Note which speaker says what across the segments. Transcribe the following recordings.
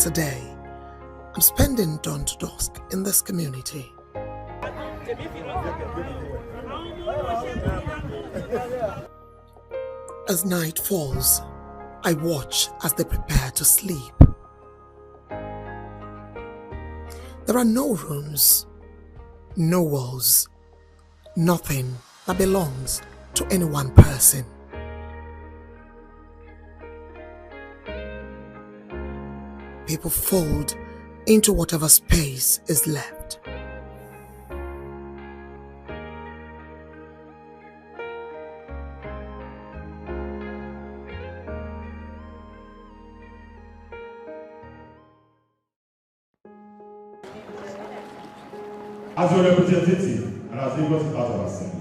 Speaker 1: Today, I'm spending dawn to dusk in this community. As night falls, I watch as they prepare to sleep. There are no rooms, no walls, nothing that belongs to any one person. People fold into whatever space is left.
Speaker 2: As your representative and as Lagos State House of Assembly,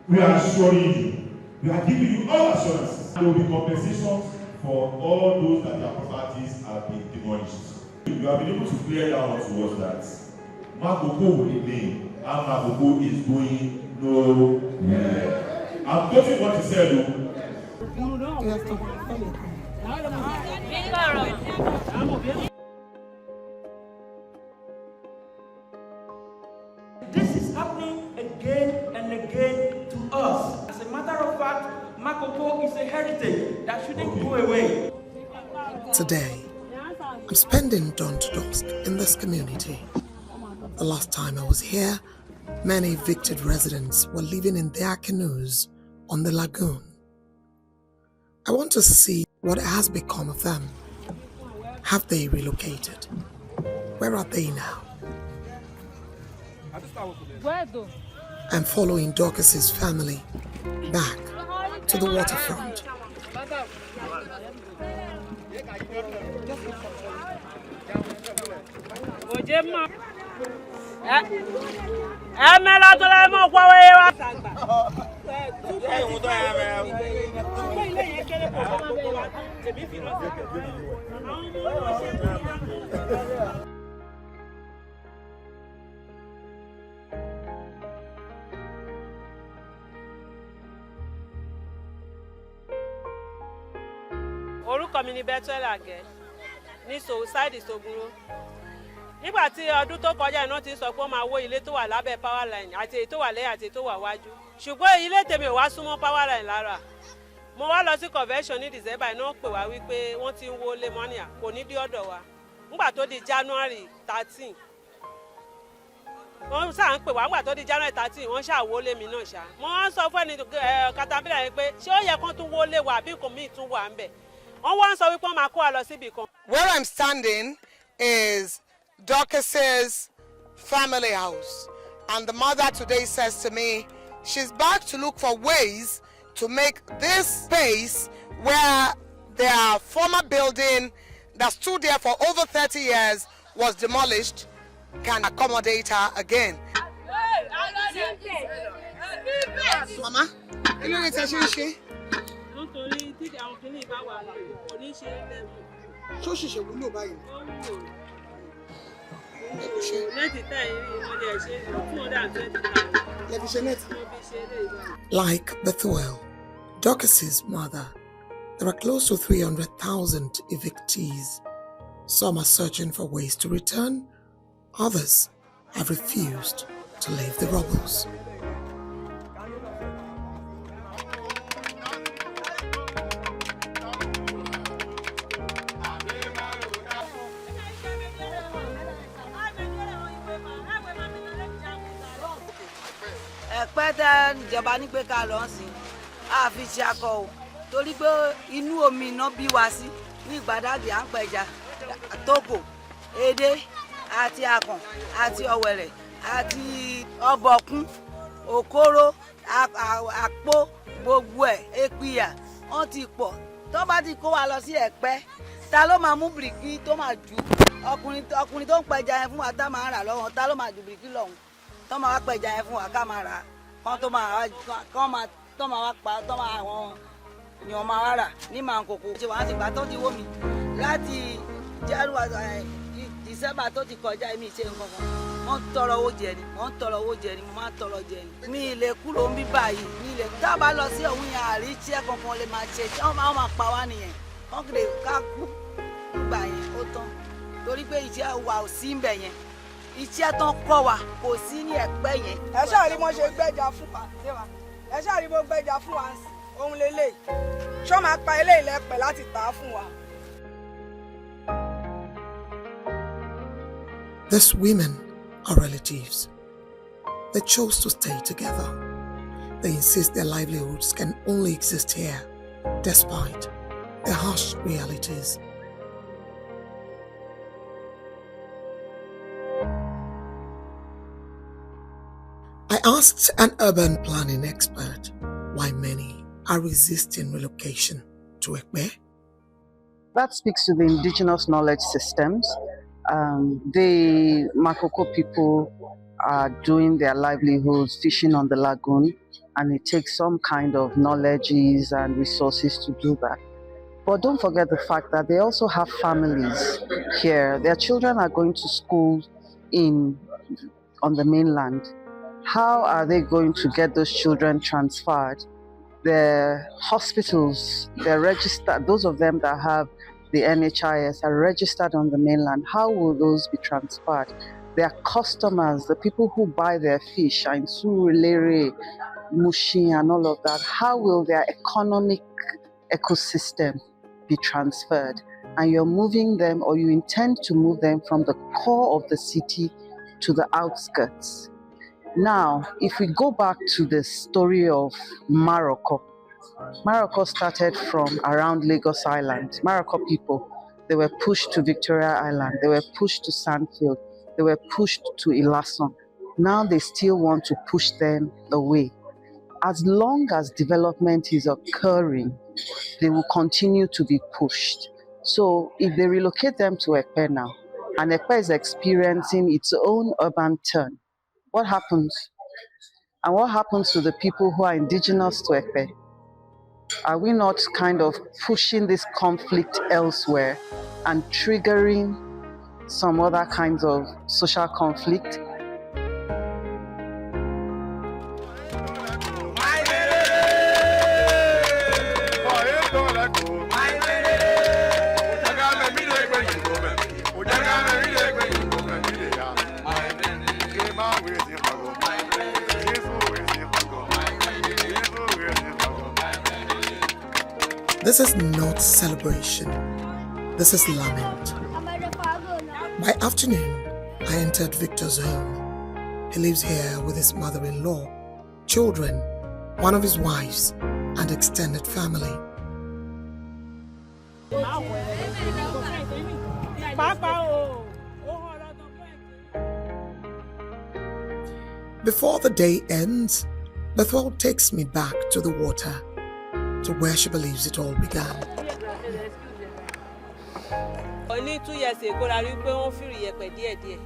Speaker 2: we are assuring you, we are giving you all assurances. There will be compensations for all those that their properties have been demolished. You have been able to clear down to us that Makoko will remain and Makoko is going nowhere. I'm getting what you said, though.
Speaker 3: This is happening again and again to us. As a matter of fact, Makoko is a heritage that shouldn't go away.
Speaker 1: Today, I'm spending dawn to dusk in this community. The last time I was here, many evicted residents were living in their canoes on the lagoon. I want to see what has become of them. Have they relocated? Where are they now? I'm following Dorcas's family back to the waterfront.
Speaker 4: Orúkọ mi ni Bethel Àgẹ́ ní Southside Ìṣògùnrò. Nígbà tí ọdún tó kọjá iná ti sọ pé wọ́n máa wó ilé tó wà lábẹ́ power line àti èyí tó wà lẹ́yìn àti èyí tó wà wájú. Ṣùgbọ́n ilé tèmi ò wá súnmọ́ power line lára. Mo wá lọ sí convention ní December iná pè wá wípé wọ́n ti ń wó lé mọ́níà kò ní dí ọ̀dọ̀ wa. Nígbà tó di January 13. Wọ́n ṣáà ń pè wá nígbà tó di January 13 wọ́n ṣáà wó lé mi náà ṣá. Mo wá ń sọ fún ẹni katapila yẹn pé ṣé ó yẹ kán tún wó lé wa àbí nǹkan míì tún wà ń bẹ̀.
Speaker 1: Where I'm standing is Dorcas's family house, and the mother today says to me she's back to look for ways to make this space where their former building that stood there for over 30 years was demolished can accommodate her again. Mama, you know it's a ṣó ṣìṣe wúlò báyìí. Like Bethuel, Dorcas's mother, there are close to 300,000 evictees. Some are searching for ways to return, others have refused to leave the rubbles.
Speaker 5: Ẹ̀pẹ́tẹ́ ìjọba ní pé ká lọ sí a fi ṣe akọ o torí pé inú omi iná bí wa sí ní Ìgbàdàgbé à ń pẹja tókò edé àti akàn àti ọ̀wẹ̀rẹ̀ àti ọ̀bọ̀kún òkóró àpò gbogbo ẹ̀ èpìyà wọ́n ti pọ̀ tó bá ti kó wa lọ sí Ẹ̀pẹ́ ta ló máa mú bìrìkì tó máa jù ọkùnrin tó ń pẹja yẹn fún wa tá máa rà lọ́wọ́ ta ló máa jù bìrìkì lọ́hùn tó máa wá pẹja yẹn fún wa ká máa rà kán tó máa wá pa tó máa àwọn èèyàn máa wá rà ní Makoko. ṣé wàá ti gbà tó ti wó mi láti January December tó ti kọjá mi ṣe nǹkan kan wọ́n tọrọ owó jẹ ni mo máa tọrọ jẹ ni mi ì lè kúrò ń bí báyìí mi ì lè tá a bá lọ sí òun yẹn àrí iṣẹ́ kankan lè máa ṣe tí wọ́n máa pa wá nìyẹn wọ́n kì í ká kú gbà yẹn ó tán. torí pé iṣẹ́ wa ò sí ń bẹ̀ yẹn iṣẹ́ tán kọ́ wa kò sí ní Ẹ̀pẹ́ yẹn.
Speaker 6: ẹ ṣáà rí mo ṣe gbẹ́jà fún wa ẹ ṣáà rí mo gbẹ́jà fún wa ohun lélẹ̀ ṣọ́ máa pa eléyìí lẹ́pẹ̀ láti tà á fún wa.
Speaker 1: These women are relatives. They chose to stay together. They insist their livelihoods can only exist here, despite the harsh realities. I asked an urban planning expert why many are resisting relocation to Ekpe.
Speaker 7: That speaks to the indigenous knowledge systems. The Makoko people are doing their livelihoods fishing on the lagoon, and it takes some kind of knowledges and resources to do that. But don't forget the fact that they also have families here. Their children are going to school on the mainland. How are they going to get those children transferred? The hospitals, they're registered, those of them that have the NHIS are registered on the mainland. How will those be transferred? Their customers, the people who buy their fish, and Surulere, Mushi and all of that, how will their economic ecosystem be transferred? And you're moving them, or you intend to move them from the core of the city to the outskirts. Now, if we go back to the story of Makoko, Makoko started from around Lagos Island. Makoko people, they were pushed to Victoria Island, they were pushed to Sandfield, they were pushed to Ilason. Now they still want to push them away. As long as development is occurring, they will continue to be pushed. So if they relocate them to Ekpe now, and Ekpe is experiencing its own urban turn, what happens? And what happens to the people who are indigenous to Ekpe? Are we not kind of pushing this conflict elsewhere and triggering some other kinds of social conflict?
Speaker 1: This is not celebration. This is lament. By afternoon, I entered Victor's home. He lives here with his mother-in-law, children, one of his wives, and extended family. Before the day ends, Bethel takes me back to the water, to where she believes it all began.
Speaker 4: Only 2 years ago, I rí pé wọ́n fìrì yẹ̀pẹ̀ díẹ̀díẹ̀.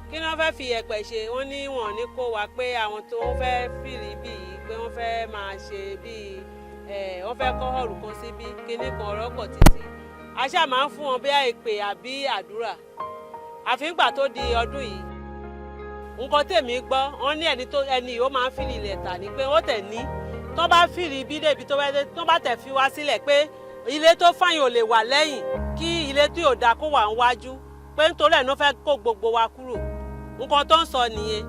Speaker 4: Kí ni wọ́n fẹ́ fi yẹ̀pẹ̀ ṣe? Wọ́n ní wọn ní kó wa pé àwọn tó fẹ́ fìrì bíi pé wọ́n fẹ́ máa ṣe bíi wọ́n fẹ́ kọ́ họ́ọ̀lù kan síbí, kíní kan ọ̀rọ̀ pọ̀ títí. A ṣáà máa ń fún wọn bí ìpè àbí àdúrà. Àfi ìgbà tó di ọdún yìí. Nǹkan tèmi gbọ́, wọ́n ní ẹni ó máa ń fìrì ilẹ̀ tà ní pé ó tẹ̀ ní. Tó bá fìrì bí débi tó bá tẹ̀ fi wá sílẹ̀ pé ilé tó fàyìn ò lè wà lẹ́yìn kí ilé tí ò dáa kó wà níwájú pé nítorí ẹ̀ ló fẹ́ kó gbogbo wa kúrò. Nǹkan tó ń sọ nìyẹn.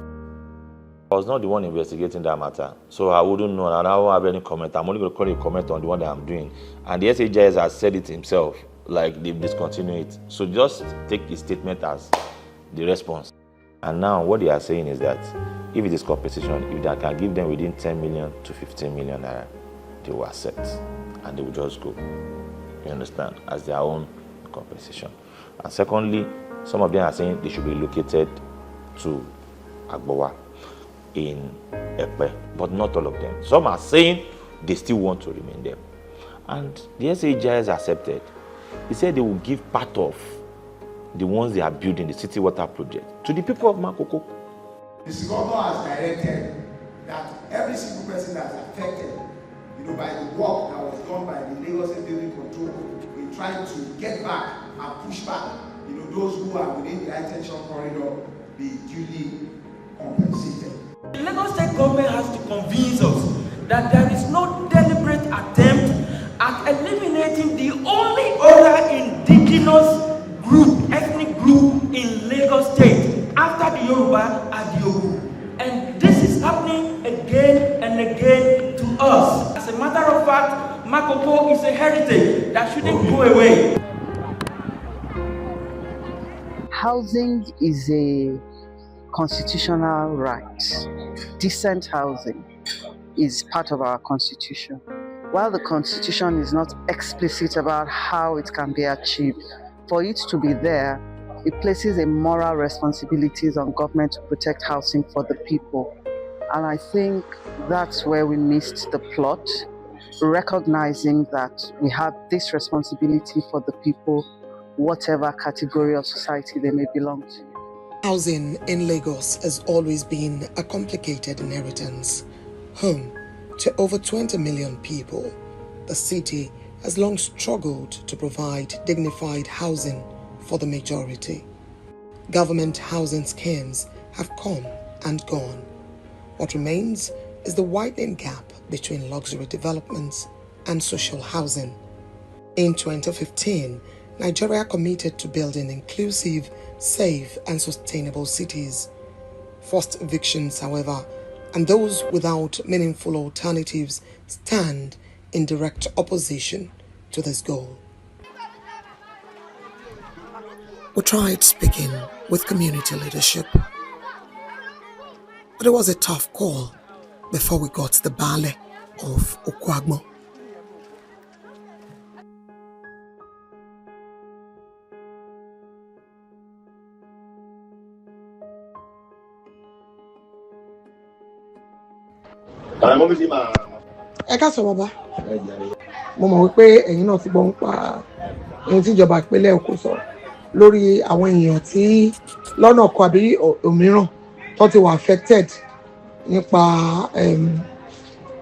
Speaker 8: I was not the one investigating that matter, so I wouldn't know, and I don't have any comment. I'm only going to call a comment on the one that I'm doing. And the SHS has said it himself, like they've discontinued it. So just take his statement as the response. And now what they are saying is that if it is compensation, if they can give them within 10 million to 15 million naira, they will accept and they will just go. You understand? As their own compensation. And secondly, some of them are saying they should be located to Agbowa in Ekpe, but not all of them. Some are saying they still want to remain there. And the SHS accepted. He said they will give part of the ones they are building, the city water project, to the people of Makoko.
Speaker 9: The governor has directed that every single person that's affected, by the work that was done by the Lagos State Building Control, in trying to get back and push back, those who are within the high tension corridor be duly compensated.
Speaker 3: The Lagos State government has to convince us that there is no deliberate attempt at eliminating the only other indigenous group, ethnic group in Lagos State after the Yoruba and the Ogu. And this is happening again and again to us. As a matter of fact, Makoko is a heritage that shouldn't go away.
Speaker 7: Housing is a constitutional right. Decent housing is part of our constitution. While the constitution is not explicit about how it can be achieved, for it to be there, it places a moral responsibilities on government to protect housing for the people. And I think that's where we missed the plot, recognizing that we have this responsibility for the people, whatever category of society they may belong to.
Speaker 1: Housing in Lagos has always been a complicated inheritance. Home to over 20 million people, the city has long struggled to provide dignified housing for the majority. Government housing schemes have come and gone. What remains is the widening gap between luxury developments and social housing. In 2015, Nigeria committed to building inclusive, safe, and sustainable cities. Forced evictions, however, and those without meaningful alternatives stand in direct opposition to this goal. We tried speaking with community leadership, but it was a tough call before we got the Baale of Okwagbo.
Speaker 10: Ẹ ká sọ bàbá, mo mọ̀ wípé ẹ̀yin náà ti gbọ́ ń pa ohun tí ìjọba ìpínlẹ̀ Èkó sọ lórí àwọn èèyàn tí lọ́nà kan àbí òmíràn tó ti wà affected nípa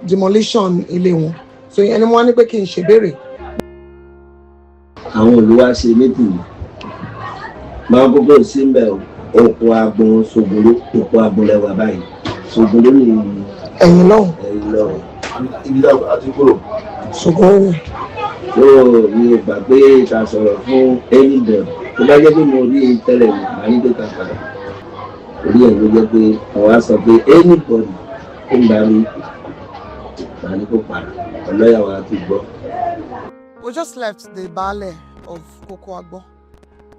Speaker 10: demolition ilé wọn. So ẹni mo wá ní pé kí n ṣèbéèrè.
Speaker 11: Àwọn olùwà ṣe méjì máa gbogbo sí ń bẹ̀ òkú agbọn Ṣògùnló òkú agbọnlẹ̀wà báyìí Ṣògùnló ní
Speaker 10: ẹ̀yìn lọ́hùn.
Speaker 11: Ibi náà àti kúrò.
Speaker 10: Ṣùgbọ́n
Speaker 11: yóò ní ìgbà pé ìta sọ̀rọ̀ fún ẹni bẹ̀rù tó bá jẹ́ pé mo rí tẹ́lẹ̀ ní màá ní dẹ́ka padà. Orí ẹ̀ ló jẹ́ pé àwọn á sọ pé anybody tó ń darí màá ní kó padà ọlọ́yà wa ti gbọ́.
Speaker 1: We just left the Baale of Okwagbo,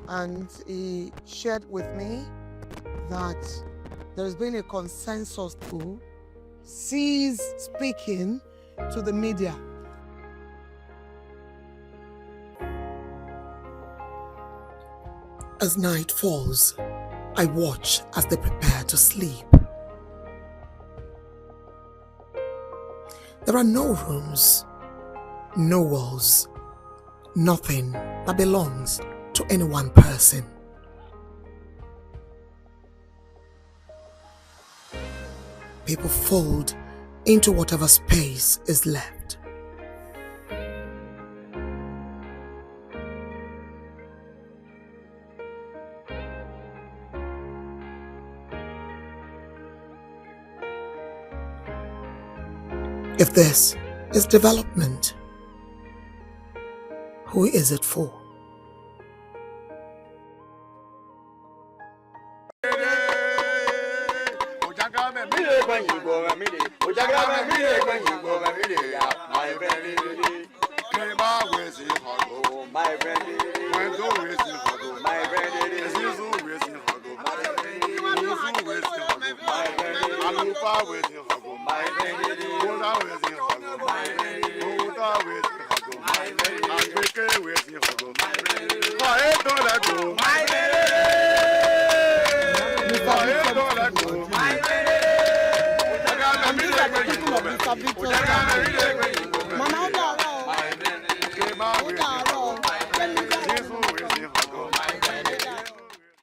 Speaker 1: and he shared with me that there's been a consensus to cease speaking to the media. As night falls, I watch as they prepare to sleep. There are no rooms, no walls, nothing that belongs to any one person. People fold into whatever space is left. If this is development, who is it for?